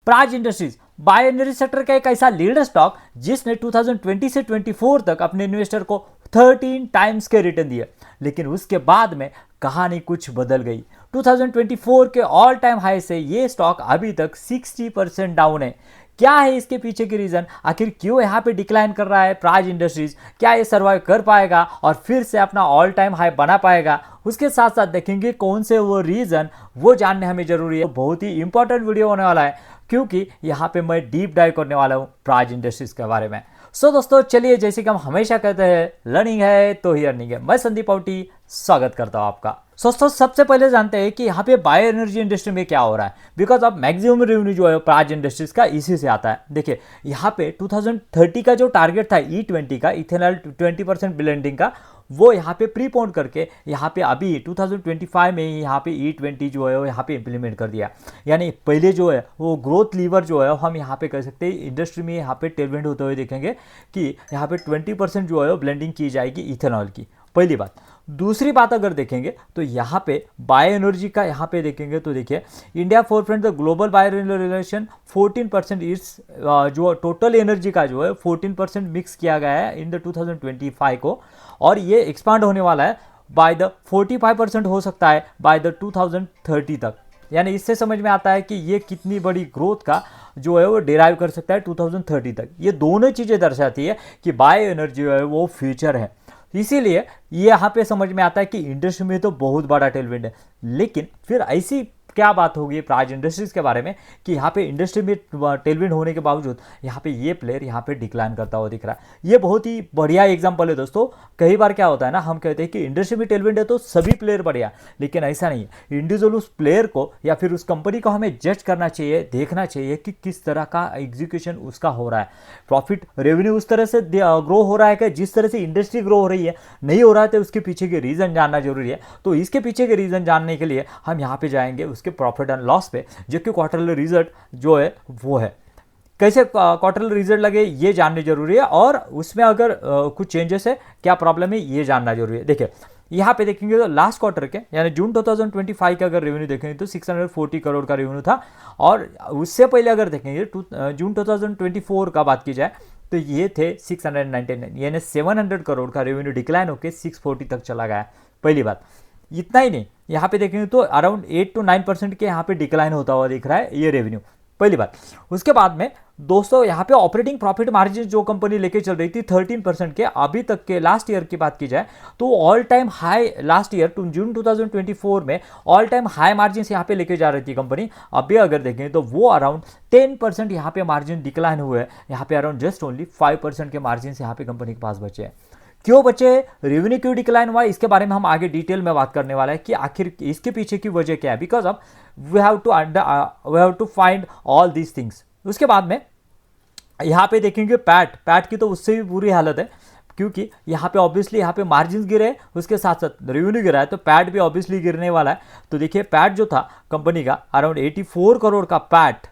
Praj industries bio energy sector का एक ऐसा लीडर स्टॉक जिसने 2020 से 24 तक अपने इन्वेस्टर को 13 टाइम्स के रिटर्न दिए, लेकिन उसके बाद में कहानी कुछ बदल गई। 2024 के ऑल टाइम हाई से ये स्टॉक अभी तक 60% डाउन है। क्या है इसके पीछे की रीजन, आखिर क्यों यहाँ पे डिक्लाइन कर रहा है प्राज इंडस्ट्रीज, क्या ये सर्वाइव कर पाएगा और फिर से अपना ऑल टाइम हाई बना पाएगा, उसके साथ साथ देखेंगे कौन से वो रीजन वो जानने हमें जरूरी है। बहुत ही इंपॉर्टेंट वीडियो होने वाला है क्योंकि यहाँ पे मैं डीप डाइव करने वाला हूँ प्राज इंडस्ट्रीज के बारे में। सो दोस्तों चलिए, जैसे कि हम हमेशा कहते हैं लर्निंग है तो ही अर्निंग है, मैं संदीप पाउटी स्वागत करता हूँ आपका। दोस्तों सबसे पहले जानते हैं कि यहाँ पे बायो एनर्जी इंडस्ट्री में क्या हो रहा है, बिकॉज अब मैक्सिमम रेवेन्यू जो है प्राज इंडस्ट्रीज का इसी से आता है। देखिए यहाँ पे 2030 का जो टारगेट था E20 का, इथेनॉल 20% ब्लेंडिंग का, वो यहाँ पे प्रीपोन करके यहाँ पे अभी 2025 में ही यहाँ पे E20 जो है वो यहाँ पे इम्प्लीमेंट कर दिया। यानी पहले जो है वो ग्रोथ लीवर जो है हम यहाँ पे कह सकते हैं इंडस्ट्री में यहाँ पे टेलमेंट होते हुए देखेंगे कि यहाँ पे 20% जो है वो ब्लेंडिंग की जाएगी इथेनॉल की, पहली बात। दूसरी बात अगर देखेंगे तो यहाँ पे बायो एनर्जी का यहाँ पे देखेंगे तो देखिए India forefront the global bio relation 14% इस जो टोटल एनर्जी का जो है 14% मिक्स किया गया है इन द 2025 को, और ये एक्सपांड होने वाला है बाय द 45% हो सकता है बाय द 2030 तक। यानी इससे समझ में आता है कि ये कितनी बड़ी ग्रोथ का जो है वो डिराइव कर सकता है 2030 तक। ये दोनों चीज़ें दर्शाती है कि बायो एनर्जी जो है वो फ्यूचर है। इसीलिए ये यहाँ पे समझ में आता है कि इंडस्ट्री में तो बहुत बड़ा टेलविंड है। लेकिन फिर ऐसी क्या बात होगी प्राज इंडस्ट्रीज के बारे में कि यहाँ पे इंडस्ट्री में टेलविंड होने के बावजूद यहाँ पे ये प्लेयर यहाँ पे डिक्लाइन करता हुआ दिख रहा है। ये बहुत ही बढ़िया एग्जांपल है दोस्तों। कई बार क्या होता है ना, हम कहते हैं कि इंडस्ट्री में टेलविंड है तो सभी प्लेयर बढ़िया, लेकिन ऐसा नहीं है। इंडिविजुअल उस प्लेयर को या फिर उस कंपनी को हमें जज करना चाहिए, देखना चाहिए कि किस तरह का एग्जीक्यूशन उसका हो रहा है, प्रॉफिट रेवेन्यू उस तरह से ग्रो हो रहा है कि जिस तरह से इंडस्ट्री ग्रो हो रही है, नहीं हो रहा है तो उसके पीछे के रीजन जानना जरूरी है। तो इसके पीछे के रीजन जानने के लिए हम यहाँ पे जाएंगे उसके प्रॉफिट एंड लॉस पे, जो कि क्वार्टरली रिजल्ट जो है वो है। कैसे क्वार्टरली रिजल्ट लगे ये जानने जरूरी है, और उसमें अगर कुछ चेंजेस है, क्या प्रॉब्लम है, ये जानना जरूरी है। देखिए यहाँ पे देखेंगे तो लास्ट क्वार्टर के यानी जून 2025 का अगर रेवेन्यू देखेंगे तो 640 करोड़ का रेवेन्यू था, और उससे पहले अगर देखेंगे जून 2024 का बात की जाए तो ये थे 699, यानी 700 करोड़ का रेवेन्यू डिक्लाइन होकर 640 तक चला गया। पहली बात, इतना ही नहीं, यहाँ पे देखेंगे तो अराउंड 8 to 9% के यहाँ पे डिक्लाइन होता हुआ दिख रहा है ये रेवेन्यू, पहली बात। उसके बाद में दोस्तों यहाँ पे ऑपरेटिंग प्रॉफिट मार्जिन जो कंपनी लेके चल रही थी 13% के, अभी तक के लास्ट ईयर की बात की जाए तो all time high last year June 2024 में ऑल टाइम हाई मार्जिन यहाँ पे लेके जा रही थी कंपनी। अभी अगर देखें तो वो अराउंड 10% यहाँ पे मार्जिन डिक्लाइन हुए हैं, यहाँ पे अराउंड जस्ट ओनली 5% के मार्जिन यहाँ पे कंपनी के पास बचे हैं। क्यों बचे, रेवेन्यू क्यों डिक्लाइन हुआ, इसके बारे में हम आगे डिटेल में बात करने वाला है कि आखिर इसके पीछे की वजह क्या है, because of we have to find all these things. उसके बाद में यहाँ पे देखेंगे पैट की तो उससे भी बुरी हालत है, क्योंकि यहाँ पे ऑब्वियसली यहाँ पे मार्जिन गिरे, उसके साथ साथ रेवेन्यू गिरा है तो पैट भी ऑब्वियसली गिरने वाला है। तो देखिए पैट जो था कंपनी का अराउंड 84 करोड़ का पैट,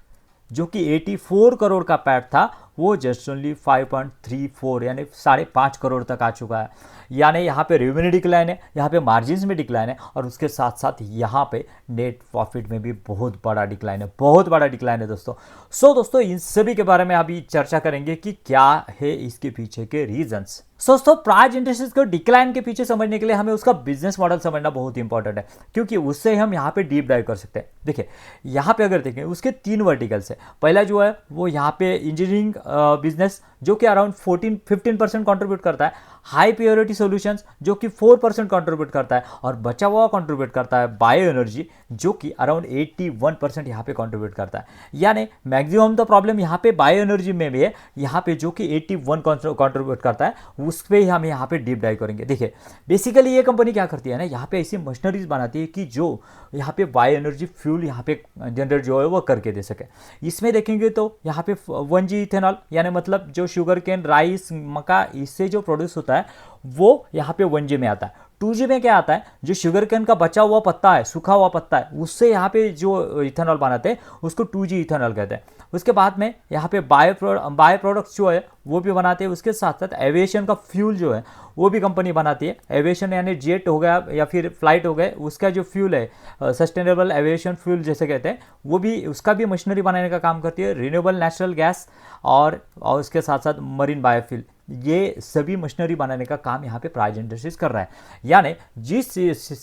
जो कि 84 करोड़ का पैट था, वो जस्ट ओनली 5.34 यानी 5.5 करोड़ तक आ चुका है। यानी यहाँ पे रेवेन्यू डिक्लाइन है, यहाँ पे मार्जिन्स में डिक्लाइन है, और उसके साथ साथ यहाँ पे नेट प्रॉफिट में भी बहुत बड़ा डिक्लाइन है, बहुत बड़ा डिक्लाइन है दोस्तों। सो दोस्तों इन सभी के बारे में अभी चर्चा करेंगे कि क्या है इसके पीछे के रीजंस। दोस्तों प्राज इंडस्ट्रीज को डिक्लाइन के पीछे समझने के लिए हमें उसका बिजनेस मॉडल समझना बहुत इंपॉर्टेंट है, क्योंकि उससे हम यहाँ पे डीप डाइव कर सकते हैं। देखिए यहाँ पे अगर देखें उसके 3 वर्टिकल्स है। पहला जो है वो यहाँ पे इंजीनियरिंग बिजनेस जो कि अराउंड 15% कंट्रीब्यूट करता है, हाई प्योरिटी सॉल्यूशंस जो कि 4% कंट्रीब्यूट करता है, और बचा हुआ कंट्रीब्यूट करता है बायो एनर्जी जो कि अराउंड 81% यहाँ पे कंट्रीब्यूट करता है। यानी मैक्सिमम तो प्रॉब्लम यहाँ पे बायो एनर्जी में भी है, यहाँ पे जो कि 81 कंट्रीब्यूट करता है, उस पर ही हम यहाँ पे डीप डाइव करेंगे। देखिए बेसिकली ये कंपनी क्या करती है ना, यहाँ पे ऐसी मशीनरीज बनाती है कि जो यहाँ पे बायो एनर्जी फ्यूल यहाँ पे जनरेट जो है वो करके दे सके। इसमें देखेंगे तो यहाँ पे 1G इथेनॉल, यानी मतलब जो शुगर केन, राइस, मक्का, इससे जो प्रोड्यूस होता है वो यहाँ पे 1G में आता है। 2G में क्या आता है, जो शुगर केन का बचा हुआ पत्ता है, सूखा हुआ पत्ता है, उससे यहाँ पे जो इथेनॉल बनाते हैं उसको 2G इथेनॉल कहते हैं। उसके बाद में यहाँ पे बायो प्रोडक्ट्स जो है वो भी बनाते हैं। उसके साथ साथ एविएशन का फ्यूल जो है वो भी कंपनी बनाती है। एविएशन यानी जेट हो गया या फिर फ्लाइट हो गए, उसका जो फ्यूल है सस्टेनेबल एविएशन फ्यूल जैसे कहते हैं, वो भी उसका भी मशीनरी बनाने का काम करती है। रिन्यूएबल नेचुरल गैस और उसके साथ साथ मरीन बायोफ्यूल, ये सभी मशीनरी बनाने का काम यहाँ पे प्राइज इंडस्ट्रीज कर रहा है। यानी जिस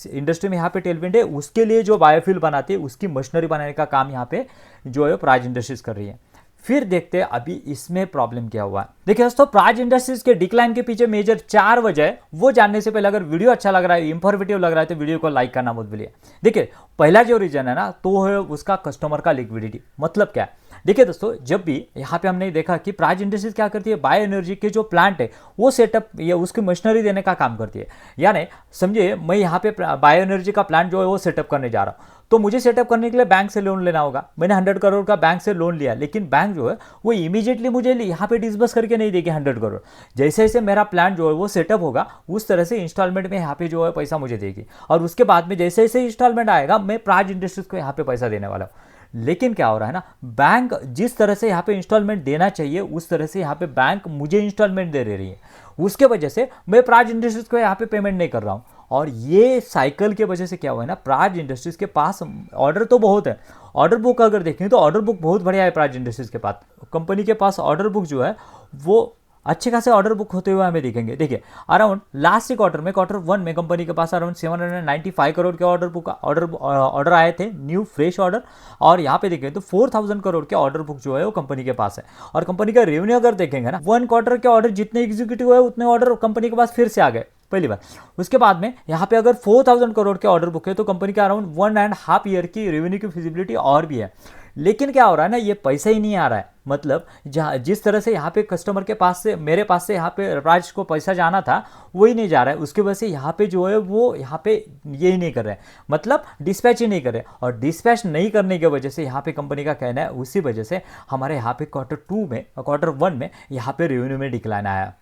इंडस्ट्री में यहाँ पे टेलविंड है उसके लिए जो बायोफ्यूल बनाती है उसकी मशीनरी बनाने का काम यहाँ पे जो है प्राइज इंडस्ट्रीज कर रही है। फिर देखते हैं अभी इसमें प्रॉब्लम क्या हुआ है। देखिए दोस्तों, प्राइज इंडस्ट्रीज के डिक्लाइन के पीछे मेजर 4 वजह है। वो जानने से पहले अगर वीडियो अच्छा लग रहा है, इंफॉर्मेटिव लग रहा है, तो वीडियो को लाइक करना मत भूलिए। देखिए पहला जो रीजन है ना, तो है उसका कस्टमर का लिक्विडिटी। मतलब क्या है, देखिए दोस्तों, जब भी यहाँ पे हमने देखा कि प्राइज इंडस्ट्रीज क्या करती है, बायो एनर्जी के जो प्लांट है वो सेटअप या उसकी मशीनरी देने का काम करती है। यानी समझिए मैं यहाँ पे बायो एनर्जी का प्लांट जो है वो सेटअप करने जा रहा हूँ, तो मुझे सेटअप करने के लिए बैंक से लोन लेना होगा। मैंने 100 करोड़ का बैंक से लोन लिया, लेकिन बैंक जो है वो इमीडिएटली मुझे यहाँ पे डिस्बर्स करके नहीं देगी 100 करोड़। जैसे जैसे मेरा प्लान जो है वो सेटअप होगा उस तरह से इंस्टॉलमेंट में यहाँ पे जो है पैसा मुझे देगी, और उसके बाद में जैसे जैसे इंस्टॉलमेंट आएगा मैं प्राइज इंडस्ट्रीज को यहाँ पे पैसा देने वाला हूँ। लेकिन क्या हो रहा है ना, बैंक जिस तरह से यहाँ पे इंस्टॉलमेंट देना चाहिए उस तरह से यहाँ पे बैंक मुझे इंस्टॉलमेंट दे रही है। उसके वजह से मैं प्राइज इंडस्ट्रीज को यहाँ पे पेमेंट नहीं कर रहा हूँ। और ये साइकिल की वजह से क्या हुआ है ना, प्राइज इंडस्ट्रीज के पास ऑर्डर तो बहुत है। ऑर्डर बुक अगर देखें तो ऑर्डर बुक बहुत बढ़िया है प्राइज इंडस्ट्रीज के पास। कंपनी के पास ऑर्डर बुक जो है वो अच्छे खासे ऑर्डर बुक होते हुए हमें दिखेंगे। देखिए अराउंड लास्ट क्वार्टर में, Q1 में कंपनी के पास अराउंड 795 करोड़ के ऑर्डर आए थे, न्यू फ्रेश ऑर्डर। और यहाँ पे देखें तो 4000 करोड़ के ऑर्डर बुक जो है वो कंपनी के पास है। और कंपनी का रेवेन्यू अगर देखेंगे ना, 1 क्वार्टर के ऑर्डर जितने एग्जीक्यूटिव है उतने ऑर्डर कंपनी के पास फिर से आ गए पहली बार। उसके बाद में यहाँ पे अगर 4000 करोड़ के ऑर्डर बुक है तो कंपनी का अराउंड 1.5 ईयर की रेवेन्यू की फिजिबिलिटी और भी है। लेकिन क्या हो रहा है ना, ये पैसा ही नहीं आ रहा है। मतलब जहाँ जिस तरह से यहाँ पे कस्टमर के पास से, मेरे पास से यहाँ पे प्राइज को पैसा जाना था वही नहीं जा रहा है। उसकी वजह से यहाँ पे जो है वो यहाँ पे ये ही नहीं कर रहे हैं, मतलब डिस्पैच ही नहीं कर रहे। और डिस्पैच नहीं करने की वजह से यहाँ पे कंपनी का कहना है उसी वजह से हमारे यहाँ पे Q1 में यहाँ पे रेवेन्यू में डिक्लाइन आया।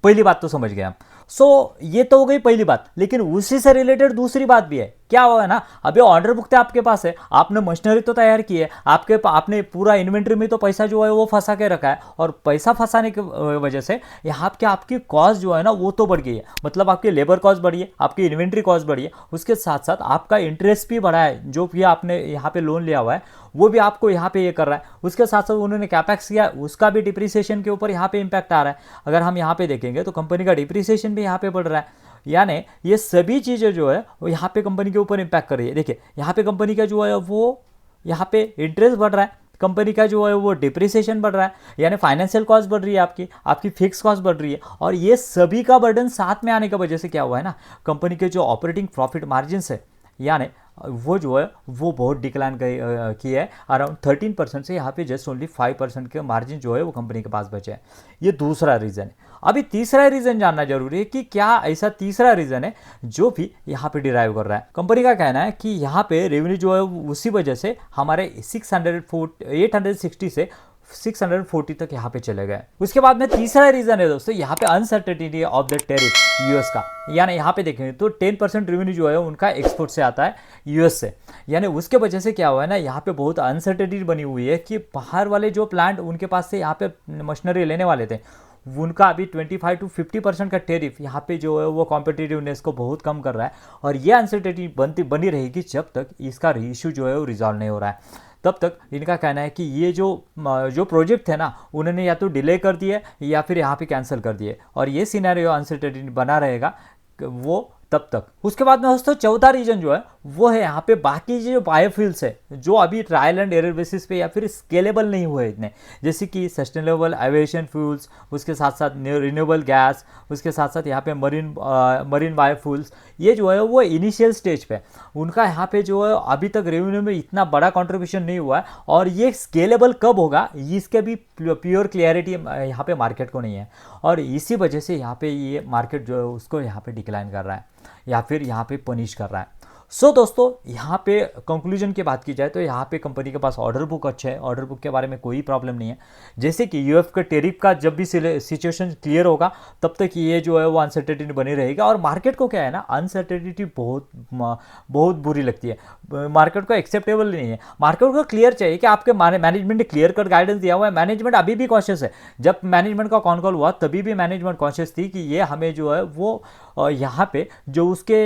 पहली बात तो समझ गए हम। ये तो हो गई पहली बात, लेकिन उसी से रिलेटेड दूसरी बात भी है। क्या हुआ है ना, अभी ऑर्डर बुक तो आपके पास है, आपने मशीनरी तो तैयार की है, आपने पूरा इन्वेंट्री में तो पैसा जो है वो फंसा के रखा है, और पैसा फंसाने की वजह से यहाँ पे आपकी कॉस्ट जो है ना वो तो बढ़ गई है। मतलब आपकी लेबर कॉस्ट बढ़ी है, आपकी इन्वेंट्री कॉस्ट बढ़ी है, उसके साथ साथ आपका इंटरेस्ट भी बढ़ा है। जो भी आपने यहाँ पे लोन लिया हुआ है वो भी आपको यहाँ पे ये कर रहा है। उसके साथ साथ उन्होंने कैपेक्स किया, उसका भी डिप्रिसिएशन के ऊपर यहाँ पे इंपैक्ट आ रहा है। अगर हम यहाँ पे देखेंगे तो कंपनी का डिप्रिसिएशन भी यहाँ पे बढ़ रहा है। यानी ये सभी चीज़ें जो है वो यहाँ पे कंपनी के ऊपर इंपैक्ट कर रही है। देखिए यहाँ पे कंपनी का जो है वो यहाँ पे इंटरेस्ट बढ़ रहा है, कंपनी का जो है वो डिप्रिसिएशन बढ़ रहा है, यानी फाइनेंशियल कॉस्ट बढ़ रही है, आपकी फिक्स कॉस्ट बढ़ रही है। और ये सभी का बर्डन साथ में आने की वजह से क्या हुआ है ना, कंपनी के जो ऑपरेटिंग प्रॉफिट मार्जिन है यानी वो जो है वो बहुत डिक्लाइन की है। अराउंड 13% से यहाँ पे जस्ट ओनली 5% के मार्जिन जो है वो कंपनी के पास बचे हैं। ये दूसरा रीज़न है। अभी तीसरा रीज़न जानना जरूरी है कि क्या ऐसा तीसरा रीज़न है जो भी यहाँ पे डिराइव कर रहा है। कंपनी का कहना है कि यहाँ पे रेवेन्यू जो है उसी वजह से हमारे 860 से 640 तक यहाँ पे चले गए। उसके बाद में तीसरा रीजन है दोस्तों यहाँ पे uncertainty of the tariff US का। यानी यहाँ पे देखेंगे तो 10% रेवेन्यू जो है उनका एक्सपोर्ट से आता है यूएस से। यानी उसके वजह से क्या हुआ है ना, यहाँ पे बहुत अनसर्टेनिटी बनी हुई है कि बाहर वाले जो प्लांट उनके पास से यहाँ पे मशीनरी लेने वाले थे उनका अभी 25 to 50% का टेरिफ यहाँ पे जो है वो कॉम्पिटिटिवनेस को बहुत कम कर रहा है। और ये अनसर्टेनिटी बनी रहेगी जब तक इसका इशू जो है वो रिजॉल्व नहीं हो रहा है। तब तक इनका कहना है कि ये जो प्रोजेक्ट है ना उन्होंने या तो डिले कर दिए या फिर यहाँ पे कैंसिल कर दिए, और ये सिनेरियो अनसर्टेनिटी बना रहेगा वो तब तक। उसके बाद में दोस्तों चौथा रीजन जो है वो है यहाँ पे बाकी जो बायोफ्यूल्स है जो अभी ट्रायल एंड एरर बेसिस पे या फिर स्केलेबल नहीं हुए इतने, जैसे कि सस्टेनेबल एविएशन फ्यूल्स, उसके साथ साथ रिन्यूएबल गैस, उसके साथ साथ यहाँ पे मरीन बायोफ्यूल्स। ये जो है वो इनिशियल स्टेज पे उनका यहाँ पे जो है अभी तक रेवेन्यू में इतना बड़ा कॉन्ट्रीब्यूशन नहीं हुआ है, और ये स्केलेबल कब होगा इसके भी प्योर क्लियरिटी यहाँ पे मार्केट को नहीं है। और इसी वजह से यहाँ पे ये मार्केट जो है उसको यहाँ पे डिक्लाइन कर रहा है या फिर यहाँ पे पनिश कर रहा है। सो दोस्तों, यहाँ पे कंक्लूजन की बात की जाए तो यहाँ पे कंपनी के पास ऑर्डर बुक अच्छा है, ऑर्डर बुक के बारे में कोई प्रॉब्लम नहीं है। जैसे कि यूएफ के टेरिफ का जब भी सिचुएशन क्लियर होगा तब तक ये जो है वो अनसर्टेनिटी बनी रहेगा। और मार्केट को क्या है ना, अनसर्टेनिटी बहुत बुरी लगती है, मार्केट को एक्सेप्टेबल नहीं है। मार्केट को क्लियर चाहिए कि आपके मैनेजमेंट ने क्लियर कट गाइडेंस दिया हुआ है, मैनेजमेंट अभी भी कॉन्शियस है। जब मैनेजमेंट का कॉन कॉल हुआ तभी भी मैनेजमेंट कॉन्शियस थी कि ये हमें जो है वो यहाँ पे जो उसके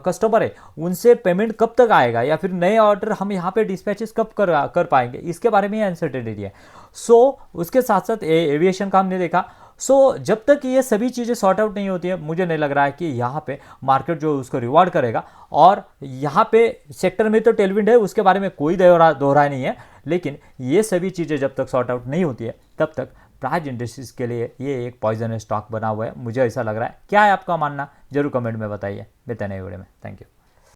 कस्टमर है उनसे पेमेंट कब तक आएगा, या फिर नए ऑर्डर हम यहाँ पे डिस्पैचेस कब कर पाएंगे, इसके बारे में अनसर्टेनिटी है। सो उसके साथ साथ एविएशन का हमने देखा। सो जब तक ये सभी चीज़ें सॉर्ट आउट नहीं होती है, मुझे नहीं लग रहा है कि यहाँ पे मार्केट जो उसको रिवॉर्ड करेगा। और यहाँ पे सेक्टर में तो टेलविंड है, उसके बारे में कोई दोहराए नहीं है, लेकिन ये सभी चीज़ें जब तक सॉर्ट आउट नहीं होती है तब तक प्राइज इंडस्ट्रीज के लिए ये एक पॉइजनस स्टॉक बना हुआ है, मुझे ऐसा लग रहा है। क्या है आपका मानना, जरूर कमेंट में बताइए। मिलते हैं नए वीडियो में। Thank you.